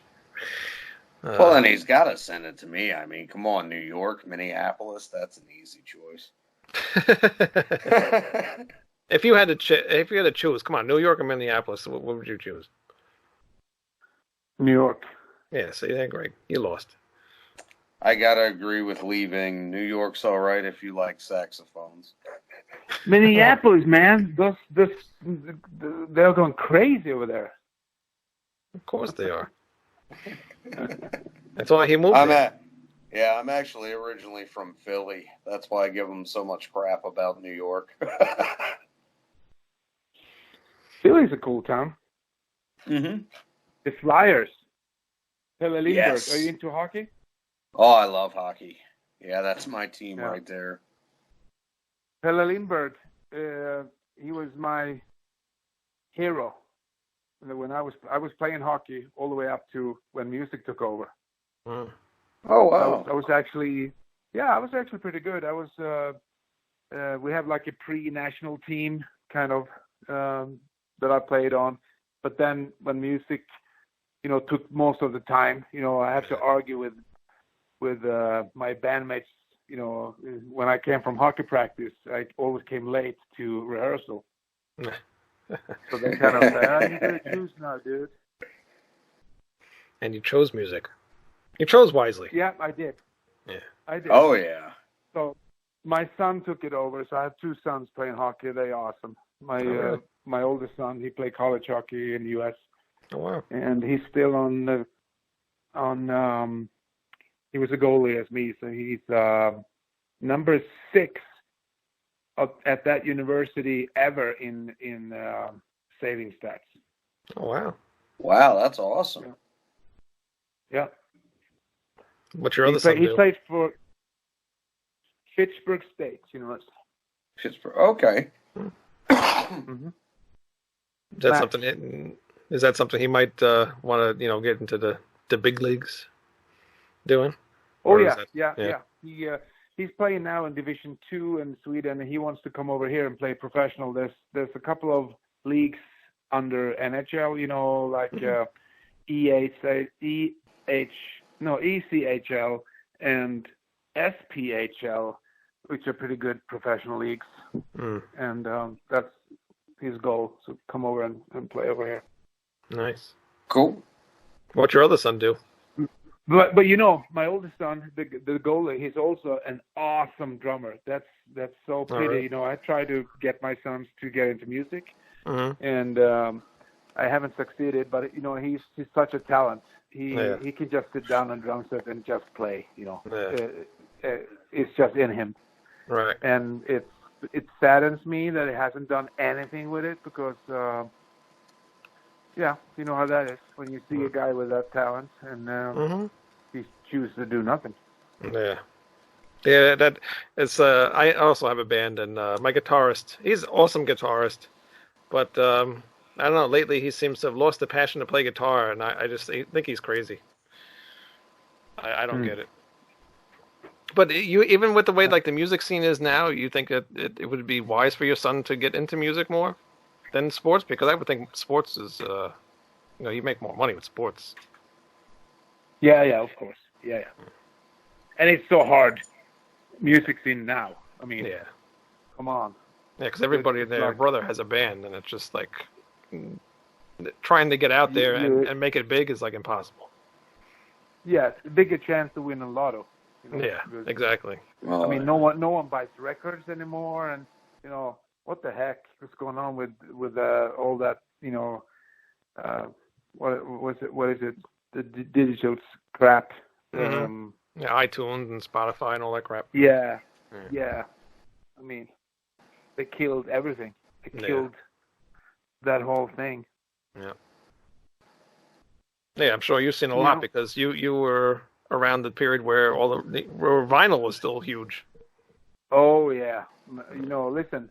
Well, then he's got to send it to me. I mean, come on, New York, Minneapolis, that's an easy choice. If you had to choose, come on, New York or Minneapolis, what would you choose? New York. Yeah, see that, Greg. You lost. I gotta agree with leaving. New York's all right if you like saxophones. Minneapolis, man, they're going crazy over there. Of course they are. That's why he moved. I'm actually originally from Philly. That's why I give them so much crap about New York. Philly's a cool town. Mm-hmm. The Flyers. Pelle Lindbergh. Yes. Are you into hockey? Oh, I love hockey. Yeah, that's my team right there. Pelle Lindbergh, he was my hero. When I was playing hockey all the way up to when music took over. Mm. Oh wow! I was actually pretty good. We have like a pre-national team kind of that I played on, but then when music, took most of the time, I had to argue with my bandmates. When I came from hockey practice, I always came late to rehearsal. So they kind of said, "You gotta choose now, dude." And you chose music. You chose wisely. Yeah, I did. Yeah. I did. Oh yeah. So my son took it over. So I have two sons playing hockey. They're awesome. My oldest son, he played college hockey in the U.S. Oh wow. And he's still he was a goalie as me, so he's number 6 at that university ever in saving stats. Oh wow. Wow, that's awesome. Yeah. What's your other son He do? played for Fitchburg State University. Pittsburgh. Okay. Mm-hmm. Is that something he might want to get into the big leagues doing? Oh Or yeah, is yeah. He's playing now in Division 2 in Sweden, and he wants to come over here and play professional. There's a couple of leagues under NHL, like ECHL and SPHL, which are pretty good professional leagues. Mm. And that's his goal, to come over and play over here. Nice. Cool. What's your other son do? But my oldest son, the goalie, he's also an awesome drummer. That's so pity. Right. I try to get my sons to get into music, Mm-hmm. and I haven't succeeded. But he's such a talent. He can just sit down on drum set and just play. It's just in him. Right. And it saddens me that he hasn't done anything with it because. Yeah, you know how that is when you see a guy with that talent and he chooses to do nothing. Yeah. Yeah, that it's. I also have a band, and my guitarist, he's an awesome guitarist, but I don't know. Lately, he seems to have lost the passion to play guitar, and I just think he's crazy. I don't get it. But even with the way like the music scene is now, you think that it would be wise for your son to get into music more than sports? Because I would think sports is, you make more money with sports. Yeah, of course. Yeah. And it's so hard. Music scene now. I mean, come on. Yeah, because everybody and their brother has a band, and it's just like trying to get out there and make it big is like impossible. Yeah, it's a bigger chance to win a lotto. Yeah, exactly. I mean, no one buys records anymore, and what what the heck was going on with all that, what is it, the digital crap. Mm-hmm. Yeah, iTunes and Spotify and all that crap. Yeah. I mean, they killed everything. They killed that whole thing. Yeah. Yeah, I'm sure you've seen a lot because you were around the period where where vinyl was still huge. Oh yeah, listen,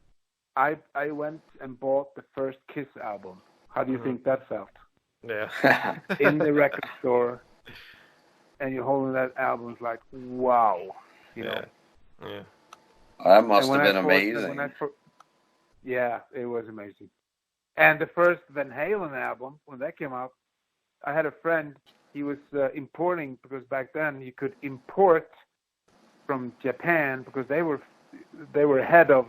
I went and bought the first Kiss album. How do you think that felt? Yeah. In the record store, and you're holding that album, it's like, wow, you know. Yeah. That must have been amazing. Yeah, it was amazing. And the first Van Halen album, when that came out, I had a friend, he was importing, because back then you could import from Japan, because they were ahead of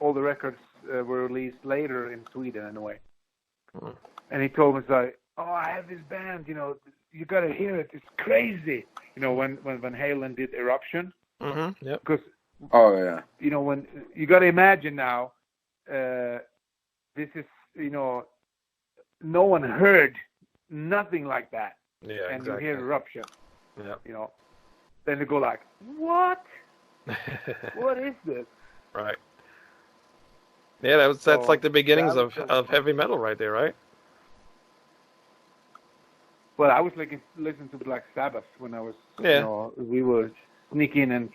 all the records were released later in Sweden in a way. Mm. And he told me, it's like, oh, I have this band, you got to hear it. It's crazy. When Van Halen did Eruption. Mm-hmm. Yep. Because, when you got to imagine now, this is, no one heard nothing like that. Yeah, and exactly. you hear Eruption. Yeah. Then they go like, what? What is this? Right. Yeah, that's like the beginnings of heavy metal right there, right? Well, I was listening to Black Sabbath when I was, we were sneaking and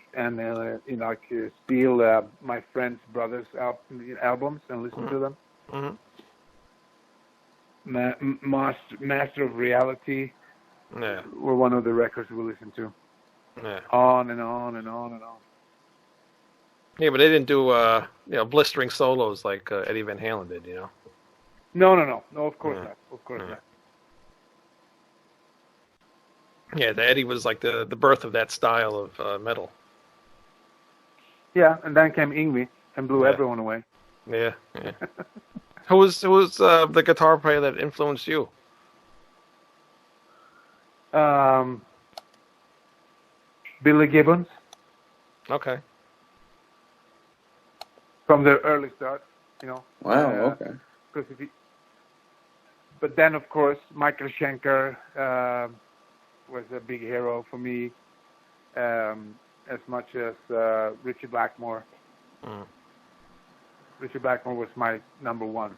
steal my friends' brothers' albums and listen to them. Mm-hmm. Master of Reality were one of the records we listened to. Yeah. On and on and on and on. Yeah, but they didn't do blistering solos like Eddie Van Halen did, No, of course not. Of course not. Yeah, the Eddie was like the birth of that style of metal. Yeah, and then came Yngwie and blew everyone away. Yeah. Who was the guitar player that influenced you? Billy Gibbons. Okay. From the early start, Wow. Okay. But then, of course, Michael Schenker was a big hero for me, as much as Richie Blackmore. Mm. Richie Blackmore was my number one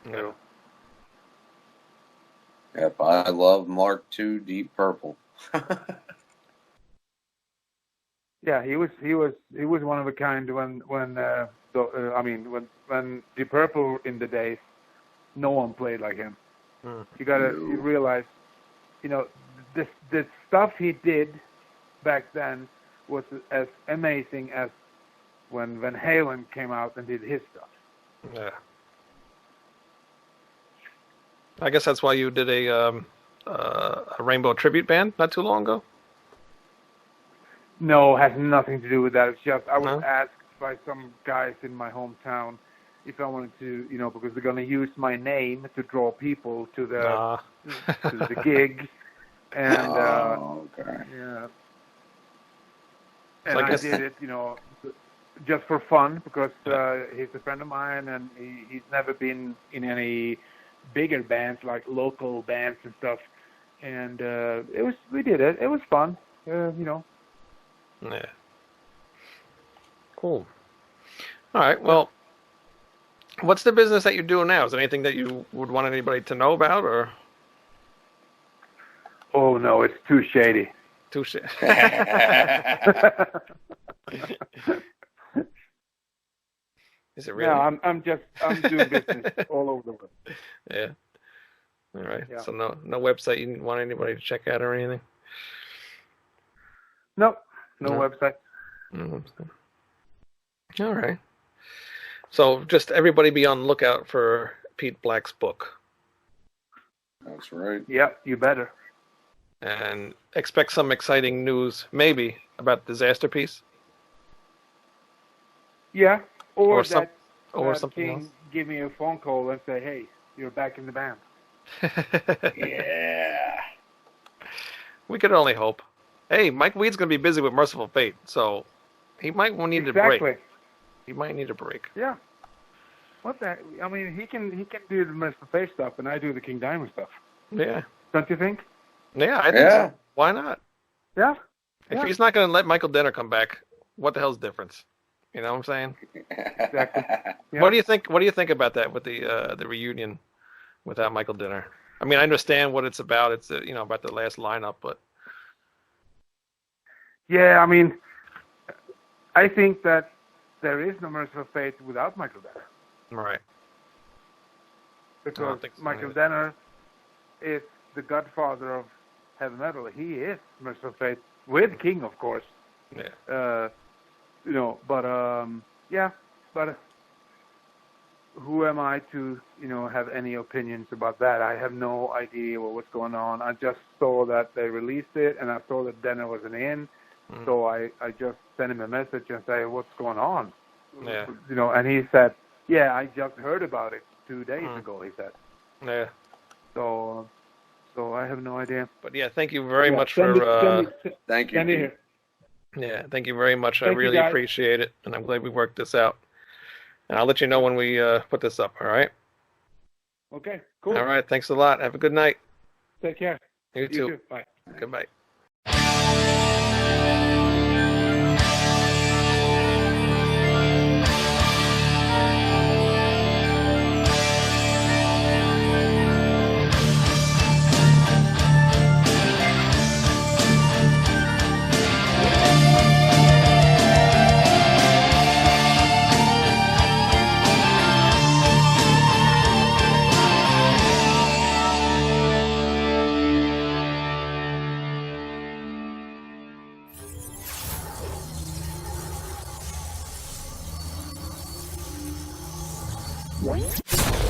hero. Yep, I love Mark II Deep Purple. Yeah, he was one of a kind when Deep Purple in the days, no one played like him. Mm. You realize, the stuff he did back then was as amazing as when Van Halen came out and did his stuff. Yeah. I guess that's why you did a Rainbow tribute band not too long ago. No, has nothing to do with that. It's just I was asked by some guys in my hometown if I wanted to, because they're going to use my name to draw people to the to the gig, and okay. Yeah, So and I did it, just for fun because he's a friend of mine and he's never been in any bigger bands like local bands and stuff, and we did it. It was fun, Yeah. Cool. All right. Well, what's the business that you're doing now? Is there anything that you would want anybody to know about, or? Oh no, it's too shady. Too shady. Is it really? No, I'm doing business all over the world. Yeah. All right. Yeah. So no website you want anybody to check out or anything? Nope. No website. No website. All right. So just everybody be on the lookout for Pete Blakk's book. That's right. Yep, you better. And expect some exciting news, maybe, about Disaster Piece. Yeah, or something King else. give me a phone call and say, "Hey, you're back in the band." Yeah. We could only hope. Hey, Mike Weed's going to be busy with Merciful Fate, so he might need a break. He might need a break. Yeah. What the? I mean, he can do the Merciful Fate stuff, and I do the King Diamond stuff. Yeah. Don't you think? Yeah, I think so. Why not? Yeah. If he's not going to let Michael Denner come back, what the hell's the difference? You know what I'm saying? Exactly. Yeah. What do you think? What do you think about that with the reunion without Michael Denner? I mean, I understand what it's about. It's about the last lineup, but yeah, I mean, I think that there is no Merciful Fate without Michael Denner. right. Because so Michael either. Denner is the godfather of heavy metal. He is Merciful Fate with King, of course. Yeah. But who am I to, have any opinions about that? I have no idea what's going on. I just saw that they released it, and I saw that Denner wasn't in, so I just sent him a message and say, what's going on? Yeah. And he said, yeah, I just heard about it 2 days ago, he said. Yeah. So I have no idea. But yeah, thank you very much for. Thank you. Send it here. Yeah, thank you very much. Thank I you, really guys. appreciate it, and I'm glad we worked this out. And I'll let you know when we put this up. All right. Okay, cool. All right. Thanks a lot. Have a good night. Take care. You too. Bye. Goodbye. What?